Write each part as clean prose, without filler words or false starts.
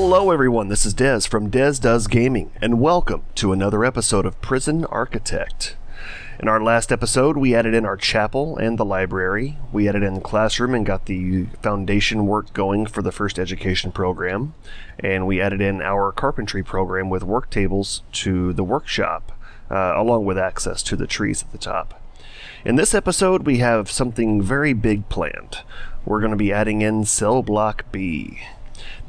Hello everyone, this is Des from Des Does Gaming, and welcome to another episode of Prison Architect. In our last episode, we added in our chapel and the library. We added in the classroom and got the foundation work going for the first education program. And we added in our carpentry program with work tables to the workshop, along with access to the trees at the top. In this episode, we have something very big planned. We're going to be adding in Cell Block B.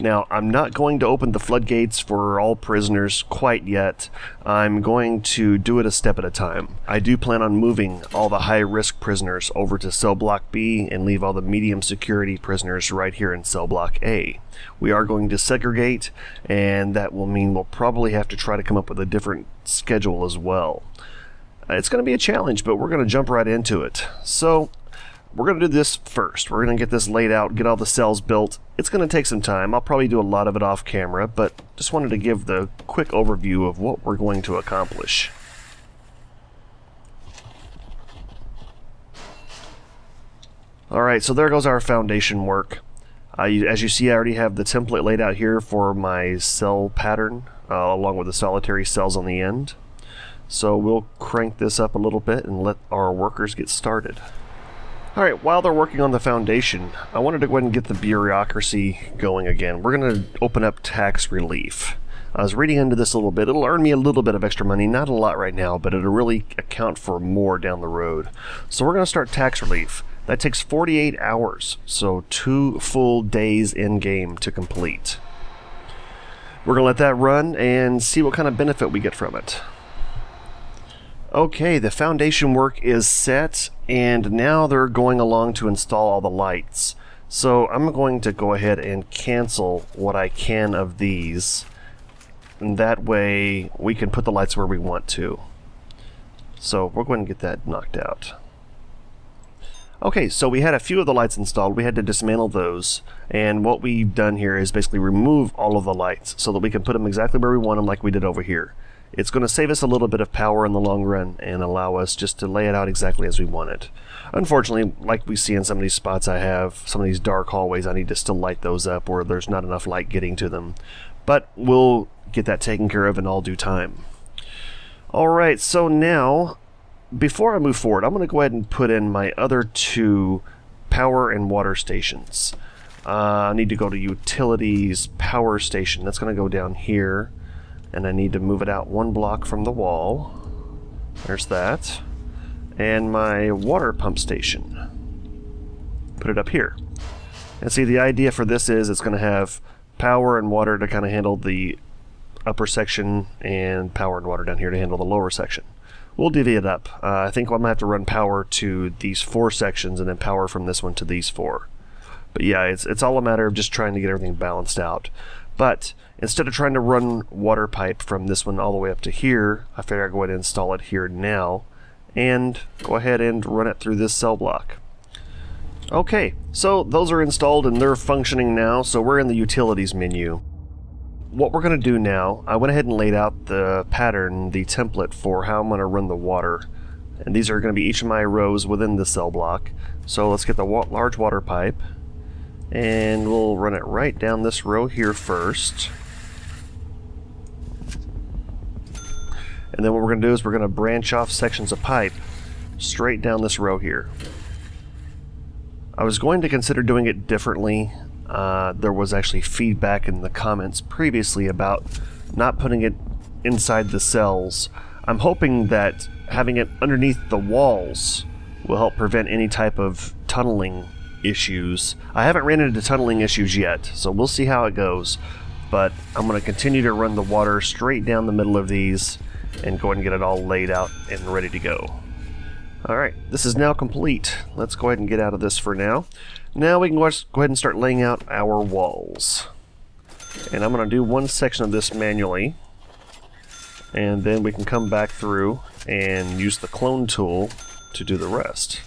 Now, I'm not going to open the floodgates for all prisoners quite yet. I'm going to do it a step at a time. I do plan on moving all the high-risk prisoners over to Cell Block B and leave all the medium security prisoners right here in Cell Block A. We are going to segregate, and that will mean we'll probably have to try to come up with a different schedule as well. It's going to be a challenge, but we're going to jump right into it. So, we're going to do this first. We're going to get this laid out, get all the cells built. It's going to take some time. I'll probably do a lot of it off camera, but just wanted to give the quick overview of what we're going to accomplish. Alright, so there goes our foundation work. As you see, I already have the template laid out here for my cell pattern, along with the solitary cells on the end. So we'll crank this up a little bit and let our workers get started. Alright, while they're working on the foundation, I wanted to go ahead and get the bureaucracy going again. We're going to open up tax relief. I was reading into this a little bit. It'll earn me a little bit of extra money, not a lot right now, but it'll really account for more down the road. So we're going to start tax relief. That takes 48 hours, so 2 full days in-game to complete. We're going to let that run and see what kind of benefit we get from it. Okay, the foundation work is set, and now they're going along to install all the lights. So I'm going to go ahead and cancel what I can of these, and that way we can put the lights where we want to. So we're going to get that knocked out. Okay, so we had a few of the lights installed. We had to dismantle those, and what we've done here is basically remove all of the lights so that we can put them exactly where we want them, like we did over here. It's going to save us a little bit of power in the long run and allow us just to lay it out exactly as we want it. Unfortunately, like we see in some of these spots I have, some of these dark hallways, I need to still light those up or there's not enough light getting to them. But we'll get that taken care of in all due time. Alright, so now, before I move forward, I'm going to go ahead and put in my other 2 power and water stations. I need to go to Utilities, Power Station. That's going to go down here. And I need to move it out 1 block from the wall. There's that. And my water pump station. Put it up here. And see, the idea for this is it's going to have power and water to kind of handle the upper section and power and water down here to handle the lower section. We'll divvy it up. I think I'm going to have to run power to these 4 sections and then power from this one to these 4. But yeah, it's all a matter of just trying to get everything balanced out. But instead of trying to run water pipe from this one all the way up to here, I figure I'll go ahead and install it here now and go ahead and run it through this cell block. Okay, so those are installed and they're functioning now, so we're in the utilities menu. What we're going to do now, I went ahead and laid out the pattern, the template for how I'm going to run the water. And these are going to be each of my rows within the cell block. So let's get the large water pipe. And we'll run it right down this row here first. And then what we're going to do is we're going to branch off sections of pipe straight down this row here. I was going to consider doing it differently. There was actually feedback in the comments previously about not putting it inside the cells. I'm hoping that having it underneath the walls will help prevent any type of tunneling issues. I haven't ran into tunneling issues yet, so we'll see how it goes. But I'm going to continue to run the water straight down the middle of these and go ahead and get it all laid out and ready to go. Alright, this is now complete. Let's go ahead and get out of this for now. Now we can go ahead and start laying out our walls. And I'm going to do 1 section of this manually. And then we can come back through and use the clone tool to do the rest.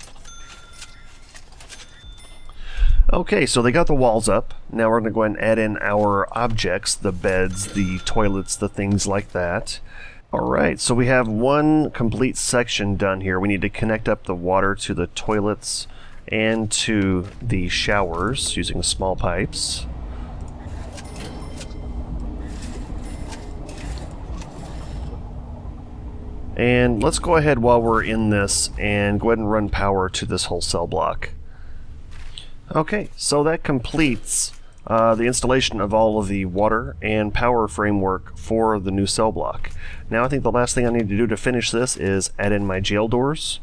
Okay, so they got the walls up. Now we're going to go ahead and add in our objects, the beds, the toilets, the things like that. Alright, so we have 1 complete section done here. We need to connect up the water to the toilets and to the showers using small pipes. And let's go ahead while we're in this and go ahead and run power to this whole cell block. Okay, so that completes the installation of all of the water and power framework for the new cell block. Now I think the last thing I need to do to finish this is add in my jail doors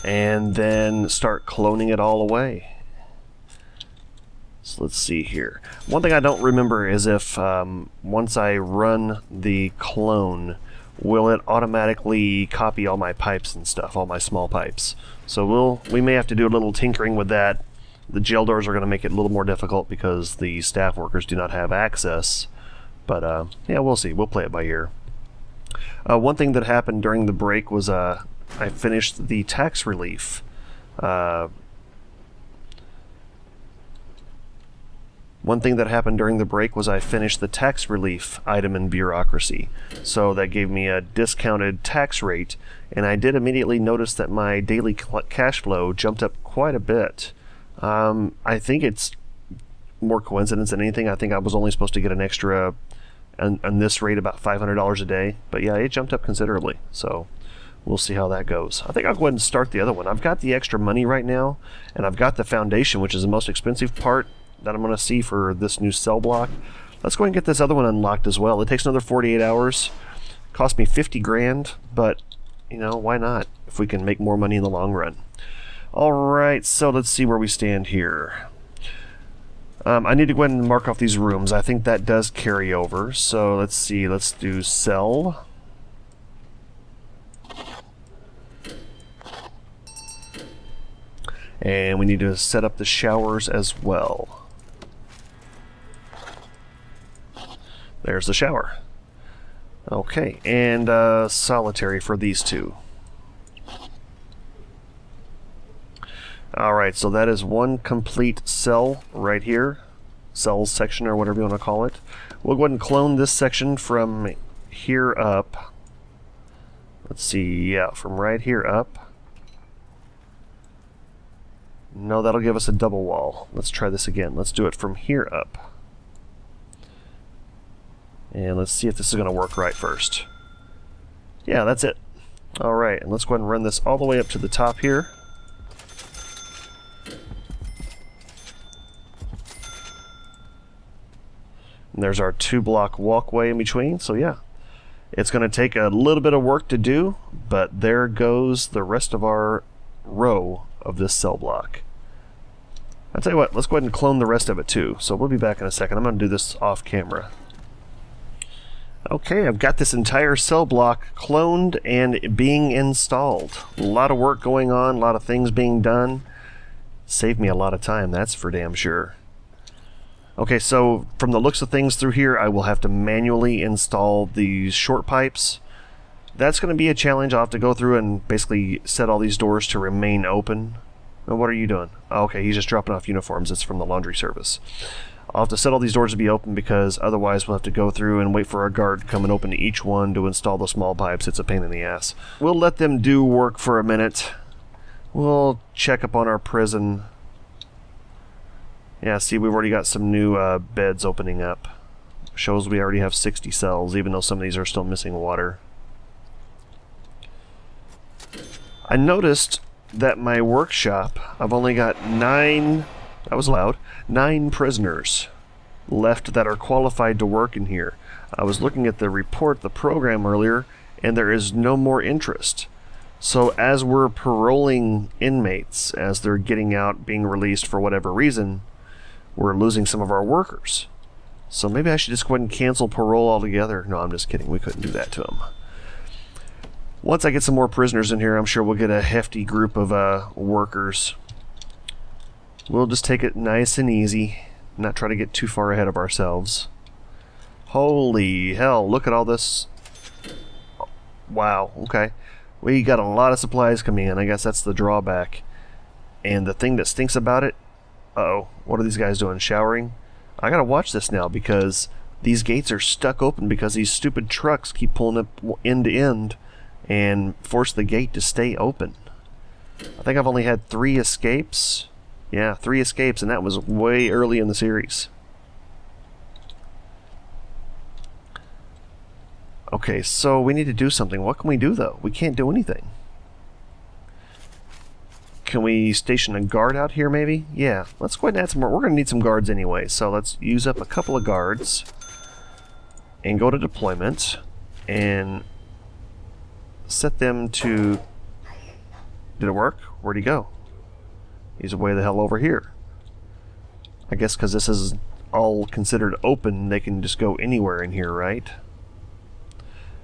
and then start cloning it all away. So let's see here. One thing I don't remember is if once I run the clone, will it automatically copy all my pipes and stuff, all my small pipes. So we may have to do a little tinkering with that. The jail doors are going to make it a little more difficult because the staff workers do not have access. But yeah, we'll see. We'll play it by ear. One thing that happened during the break was I finished the tax relief. One thing that happened during the break was I finished the tax relief item in bureaucracy. So that gave me a discounted tax rate, and I did immediately notice that my daily cash flow jumped up quite a bit. I think it's more coincidence than anything. I think I was only supposed to get an extra, on this rate, about $500 a day. But yeah, it jumped up considerably. So we'll see how that goes. I think I'll go ahead and start the other one. I've got the extra money right now, and I've got the foundation, which is the most expensive part that I'm going to see for this new cell block. Let's go ahead and get this other one unlocked as well. It takes another 48 hours. Cost me 50 grand, but you know, why not if we can make more money in the long run. Alright, so let's see where we stand here. I need to go ahead and mark off these rooms. I think that does carry over. So let's see, let's do cell. And we need to set up the showers as well. There's the shower. Okay, and solitary for these two. Alright, so that is one complete cell right here. Cells section, or whatever you want to call it. We'll go ahead and clone this section from here up. Let's see, yeah, from right here up. No, that'll give us a double wall. Let's try this again. Let's do it from here up. And let's see if this is going to work right first. Yeah, that's it. Alright, and let's go ahead and run this all the way up to the top here. And there's our 2-block walkway in between, so yeah. It's going to take a little bit of work to do, but there goes the rest of our row of this cell block. I'll tell you what, let's go ahead and clone the rest of it too. So we'll be back in a second. I'm going to do this off camera. Okay, I've got this entire cell block cloned and being installed. A lot of work going on, a lot of things being done. Saved me a lot of time, that's for damn sure. Okay, so from the looks of things through here, I will have to manually install these short pipes. That's going to be a challenge. I'll have to go through and basically set all these doors to remain open. Now, what are you doing? Oh, okay, he's just dropping off uniforms. It's from the laundry service. I'll have to set all these doors to be open because otherwise we'll have to go through and wait for our guard to come and open each one to install the small pipes. It's a pain in the ass. We'll let them do work for a minute. We'll check up on our prison. Yeah, see, we've already got some new beds opening up. Shows we already have 60 cells, even though some of these are still missing water. I noticed that my workshop, I've only got 9, that was loud, 9 prisoners left that are qualified to work in here. I was looking at the report, the program earlier, and there is no more interest. So as we're paroling inmates, as they're getting out, being released for whatever reason, we're losing some of our workers. So maybe I should just go ahead and cancel parole altogether. No, I'm just kidding. We couldn't do that to them. Once I get some more prisoners in here, I'm sure we'll get a hefty group of workers. We'll just take it nice and easy, not try to get too far ahead of ourselves. Holy hell, look at all this. Wow, okay. We got a lot of supplies coming in. I guess that's the drawback. And the thing that stinks about it, uh-oh, what are these guys doing, showering? I gotta watch this now because these gates are stuck open because these stupid trucks keep pulling up end to end and force the gate to stay open. I think I've only had 3 escapes. Yeah, 3 escapes, and that was way early in the series. Okay, so we need to do something. What can we do, though? We can't do anything. Can we station a guard out here, maybe? Yeah, let's go ahead and add some more. We're going to need some guards anyway, so let's use up a couple of guards and go to deployment and set them to... Did it work? Where'd he go? He's way the hell over here. I guess because this is all considered open, they can just go anywhere in here, right?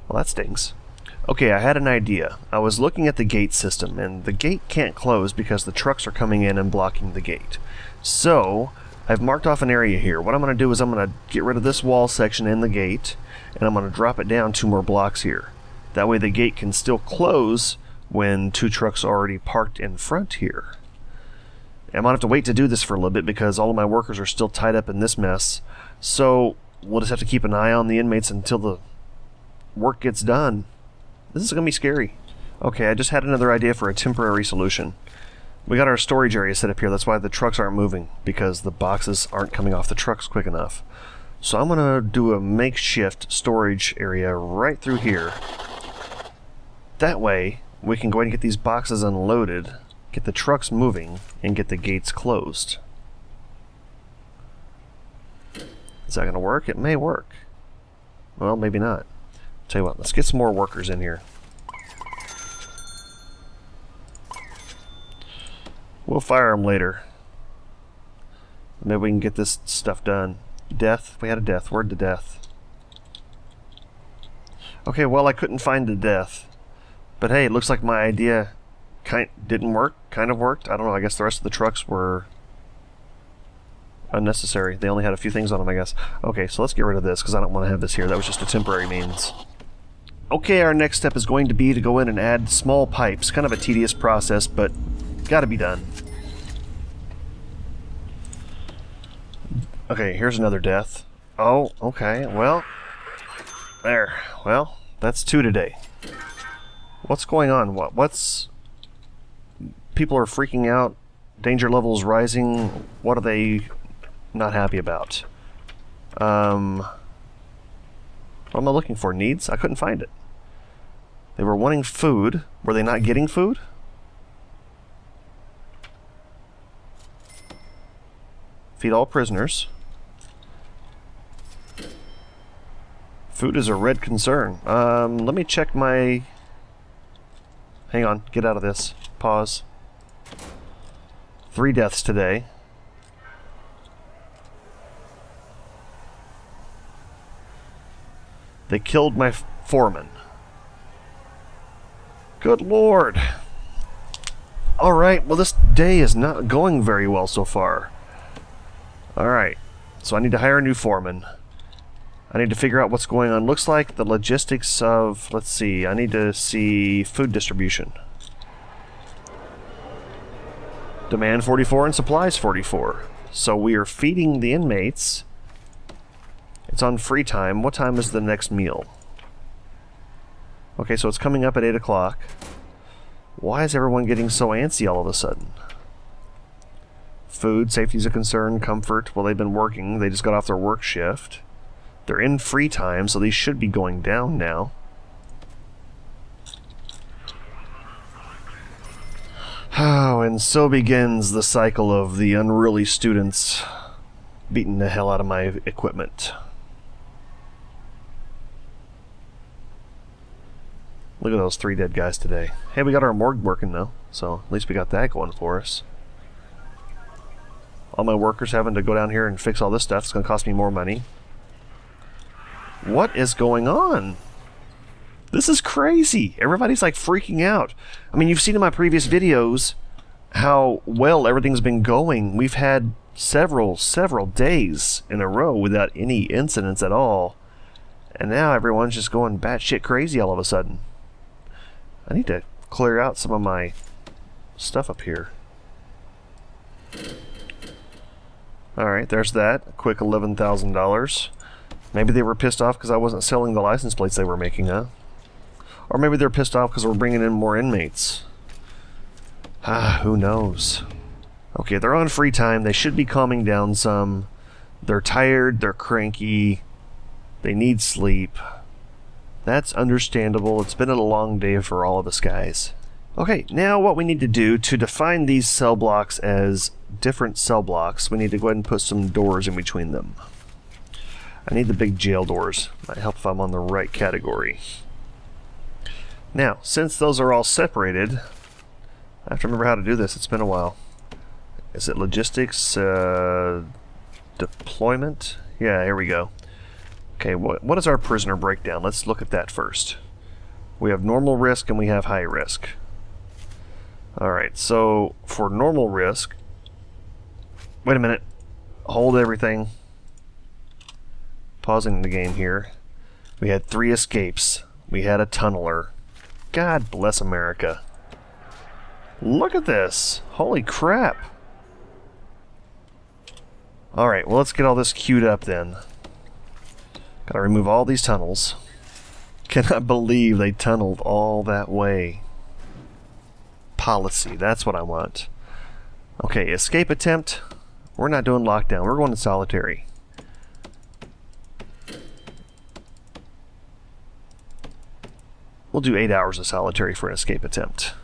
Well, that stinks. Okay, I had an idea. I was looking at the gate system, and the gate can't close because the trucks are coming in and blocking the gate. So, I've marked off an area here. What I'm going to do is I'm going to get rid of this wall section in the gate, and I'm going to drop it down 2 more blocks here. That way the gate can still close when 2 trucks are already parked in front here. I'm going to have to wait to do this for a little bit because all of my workers are still tied up in this mess. So, we'll just have to keep an eye on the inmates until the work gets done. This is going to be scary. Okay, I just had another idea for a temporary solution. We got our storage area set up here. That's why the trucks aren't moving, because the boxes aren't coming off the trucks quick enough. So I'm going to do a makeshift storage area right through here. That way, we can go ahead and get these boxes unloaded, get the trucks moving, and get the gates closed. Is that going to work? It may work. Well, maybe not. Tell you what, let's get some more workers in here. We'll fire them later. Maybe we can get this stuff done. Death? We had a death. Where'd the death? Okay, well, I couldn't find the death. But hey, it looks like my idea didn't work. Kind of worked. I don't know. I guess the rest of the trucks were unnecessary. They only had a few things on them, I guess. Okay, so let's get rid of this because I don't want to have this here. That was just a temporary means. Okay, our next step is going to be to go in and add small pipes. Kind of a tedious process, but gotta be done. Okay, here's another death. Oh, okay, well, there. Well, that's 2 today. What's going on? What's... People are freaking out. Danger levels rising. What are they not happy about? What am I looking for? Needs? I couldn't find it. They were wanting food. Were they not getting food? Feed all prisoners. Food is a red concern. Let me check my... Hang on, get out of this. Pause. 3 deaths today. They killed my foreman. Good Lord. Alright, well this day is not going very well so far. Alright, so I need to hire a new foreman. I need to figure out what's going on. Looks like the logistics of... Let's see, I need to see food distribution. Demand 44 and supplies 44. So we are feeding the inmates. It's on free time. What time is the next meal? Okay, so it's coming up at 8 o'clock. Why is everyone getting so antsy all of a sudden? Food, safety is a concern, comfort. Well, they've been working. They just got off their work shift. They're in free time, so these should be going down now. Oh, and so begins the cycle of the unruly students beating the hell out of my equipment. Look at those 3 dead guys today. Hey, we got our morgue working though, so at least we got that going for us. All my workers having to go down here and fix all this stuff. It's going to cost me more money. What is going on? This is crazy. Everybody's like freaking out. I mean, you've seen in my previous videos how well everything's been going. We've had several days in a row without any incidents at all. And now everyone's just going batshit crazy all of a sudden. I need to clear out some of my stuff up here. Alright, there's that. A quick $11,000. Maybe they were pissed off because I wasn't selling the license plates they were making, huh? Or maybe they're pissed off because we're bringing in more inmates. Ah, who knows? Okay, they're on free time. They should be calming down some. They're tired. They're cranky. They need sleep. That's understandable. It's been a long day for all of us guys. Okay, now what we need to do to define these cell blocks as different cell blocks, we need to go ahead and put some doors in between them. I need the big jail doors. Might help if I'm on the right category. Now, since those are all separated, I have to remember how to do this. It's been a while. Is it logistics? Deployment? Yeah, here we go. Okay, what is our prisoner breakdown? Let's look at that first. We have normal risk and we have high risk. Alright, so for normal risk... Wait a minute. Hold everything. Pausing the game here. We had 3 escapes. We had a tunneler. God bless America. Look at this. Holy crap. Alright, well let's get all this queued up then. Gotta remove all these tunnels. Cannot believe they tunneled all that way. Policy, that's what I want. Okay, escape attempt. We're not doing lockdown, we're going to solitary. We'll do 8 hours of solitary for an escape attempt.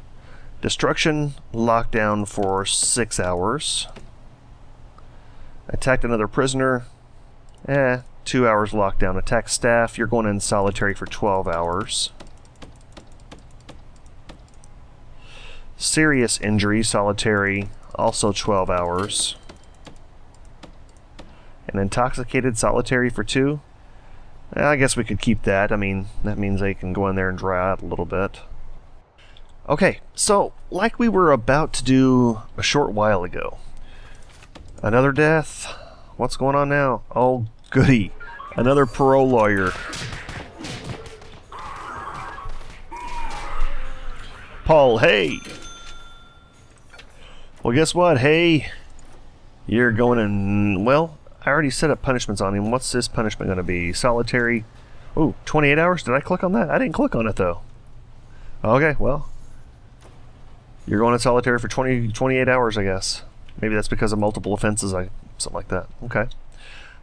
Destruction, lockdown for 6 hours. Attacked another prisoner. 2 hours lockdown. Attack staff, you're going in solitary for 12 hours. Serious injury, solitary, also 12 hours. And intoxicated, solitary for 2. I guess we could keep that. I mean, that means they can go in there and dry out a little bit. Okay, so, like we were about to do a short while ago. Another death? What's going on now? Oh, goody. Another parole lawyer. Paul, hey! Well, guess what? Hey, you're going in... Well, I already set up punishments on him. What's this punishment going to be? Solitary. Ooh, 28 hours? Did I click on that? I didn't click on it, though. Okay, well. You're going in solitary for 28 hours, I guess. Maybe that's because of multiple offenses, something like that. Okay.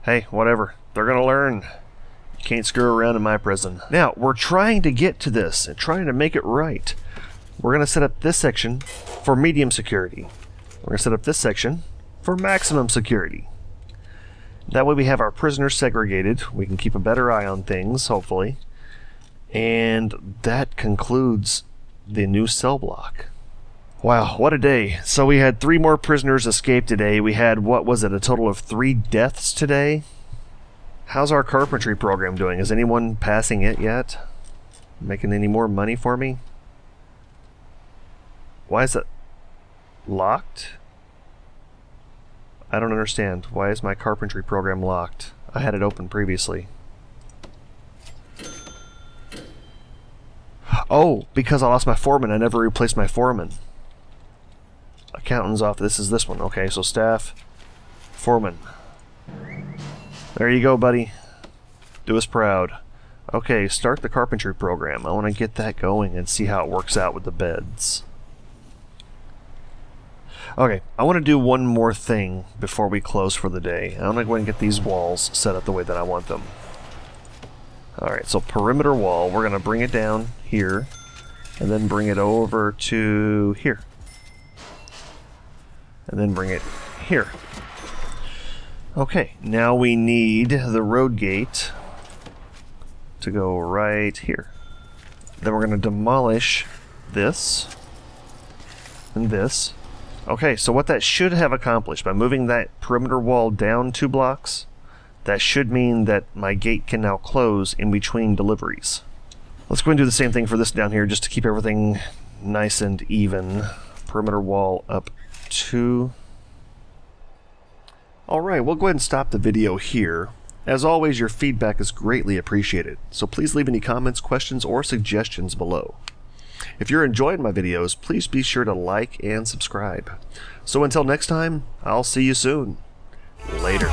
Hey, whatever. They're going to learn. You can't screw around in my prison. Now, we're trying to get to this and trying to make it right. We're going to set up this section for medium security. We're going to set up this section for maximum security. That way we have our prisoners segregated. We can keep a better eye on things, hopefully. And that concludes the new cell block. Wow, what a day. So we had 3 more prisoners escape today. We had, what was it, a total of 3 deaths today? How's our carpentry program doing? Is anyone passing it yet? Making any more money for me? Why is it locked? I don't understand. Why is my carpentry program locked? I had it open previously. Oh, because I lost my foreman. I never replaced my foreman. Accountant's off. This is this one. Okay, so staff, foreman. There you go, buddy. Do us proud. Okay, start the carpentry program. I want to get that going and see how it works out with the beds. Okay, I want to do one more thing before we close for the day. I want to go ahead and get these walls set up the way that I want them. Alright, so perimeter wall. We're going to bring it down here and then bring it over to here. And then bring it here. Okay, now we need the road gate to go right here. Then we're going to demolish this and this. Okay, so what that should have accomplished by moving that perimeter wall down 2 blocks, that should mean that my gate can now close in between deliveries. Let's go and do the same thing for this down here just to keep everything nice and even. Perimeter wall up 2. Alright, we'll go ahead and stop the video here. As always, your feedback is greatly appreciated, so please leave any comments, questions, or suggestions below. If you're enjoying my videos, please be sure to like and subscribe. So until next time, I'll see you soon. Later.